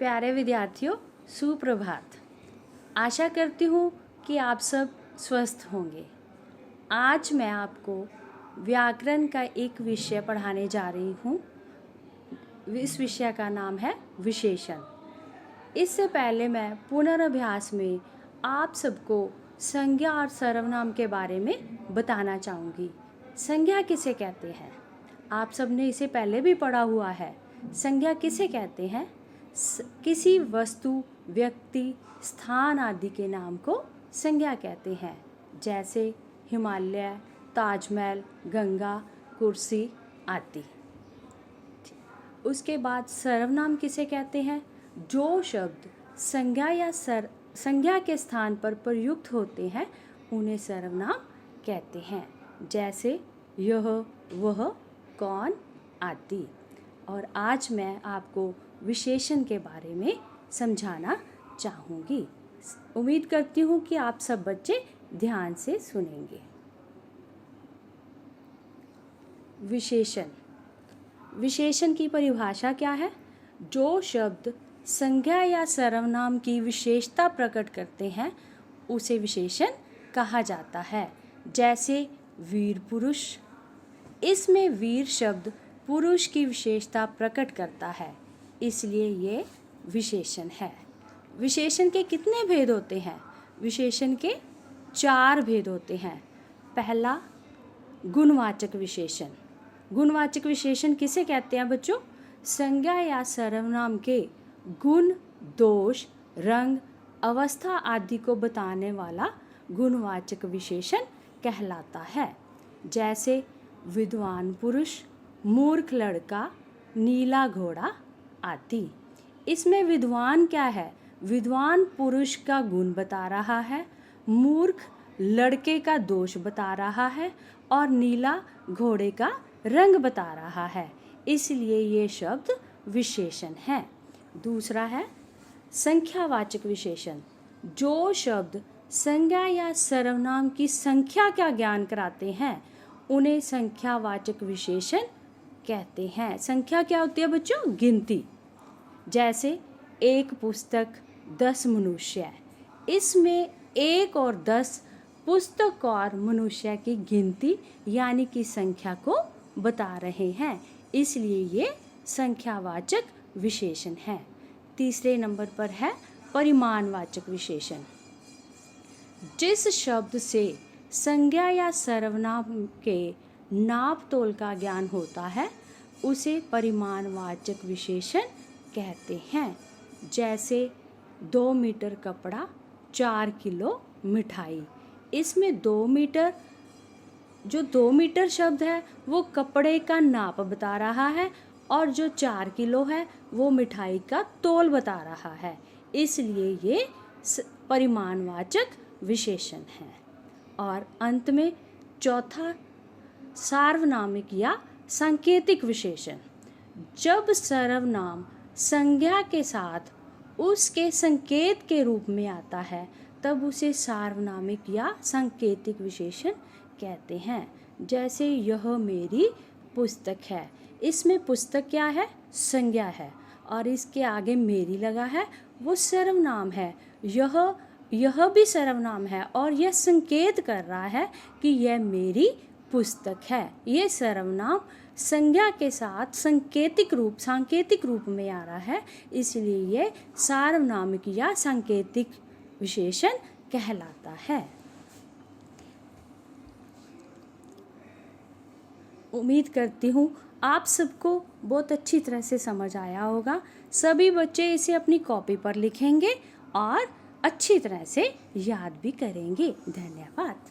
प्यारे विद्यार्थियों, सुप्रभात। आशा करती हूँ कि आप सब स्वस्थ होंगे। आज मैं आपको व्याकरण का एक विषय पढ़ाने जा रही हूँ। इस विषय का नाम है विशेषण। इससे पहले मैं पुनर्अभ्यास में आप सबको संज्ञा और सर्वनाम के बारे में बताना चाहूँगी। संज्ञा किसे कहते हैं? आप सबने इसे पहले भी पढ़ा हुआ है। संज्ञा किसे कहते हैं? किसी वस्तु, व्यक्ति, स्थान आदि के नाम को संज्ञा कहते हैं, जैसे हिमालय, ताजमहल, गंगा, कुर्सी आदि। उसके बाद सर्वनाम किसे कहते हैं? जो शब्द संज्ञा या संज्ञा के स्थान पर प्रयुक्त होते हैं उन्हें सर्वनाम कहते हैं, जैसे यह, वह, कौन आदि। और आज मैं आपको विशेषण के बारे में समझाना चाहूँगी। उम्मीद करती हूँ कि आप सब बच्चे ध्यान से सुनेंगे। विशेषण। विशेषण की परिभाषा क्या है? जो शब्द संज्ञा या सर्वनाम की विशेषता प्रकट करते हैं उसे विशेषण कहा जाता है, जैसे वीर पुरुष। इसमें वीर शब्द पुरुष की विशेषता प्रकट करता है, इसलिए ये विशेषण है। विशेषण के कितने भेद होते हैं? विशेषण के 4 भेद होते हैं। पहला, गुणवाचक विशेषण। गुणवाचक विशेषण किसे कहते हैं बच्चों? संज्ञा या सर्वनाम के गुण, दोष, रंग, अवस्था आदि को बताने वाला गुणवाचक विशेषण कहलाता है, जैसे विद्वान पुरुष, मूर्ख लड़का, नीला घोड़ा आदि। इसमें विद्वान क्या है? विद्वान पुरुष का गुण बता रहा है, मूर्ख लड़के का दोष बता रहा है और नीला घोड़े का रंग बता रहा है, इसलिए ये शब्द विशेषण है। दूसरा है संख्यावाचक विशेषण। जो शब्द संज्ञा या सर्वनाम की संख्या का ज्ञान कराते हैं उन्हें संख्यावाचक विशेषण कहते हैं। संख्या क्या होती है बच्चों? गिनती। जैसे एक पुस्तक 10 मनुष्य। इसमें 1 और 10 पुस्तक और मनुष्य की गिनती यानी कि संख्या को बता रहे हैं, इसलिए ये संख्यावाचक विशेषण है। तीसरे नंबर पर है परिमाणवाचक विशेषण। जिस शब्द से संज्ञा या सर्वनाम के नाप तोल का ज्ञान होता है उसे परिमाणवाचक विशेषण कहते हैं, जैसे 2 मीटर कपड़ा, 4 किलो मिठाई। इसमें 2 मीटर, जो 2 मीटर शब्द है वो कपड़े का नाप बता रहा है और जो 4 किलो है वो मिठाई का तोल बता रहा है, इसलिए ये परिमाणवाचक विशेषण है। और अंत में चौथा, सार्वनामिक या सांकेतिक विशेषण। जब सर्वनाम संज्ञा के साथ उसके संकेत के रूप में आता है तब उसे सार्वनामिक या सांकेतिक विशेषण कहते हैं, जैसे यह मेरी पुस्तक है। इसमें पुस्तक क्या है? संज्ञा है और इसके आगे मेरी लगा है वो सर्वनाम है। यह भी सर्वनाम है और यह संकेत कर रहा है कि यह मेरी पुस्तक है। ये सर्वनाम संज्ञा के साथ सांकेतिक रूप में आ रहा है, इसलिए ये सार्वनामिक या सांकेतिक विशेषण कहलाता है। उम्मीद करती हूँ आप सबको बहुत अच्छी तरह से समझ आया होगा। सभी बच्चे इसे अपनी कॉपी पर लिखेंगे और अच्छी तरह से याद भी करेंगे। धन्यवाद।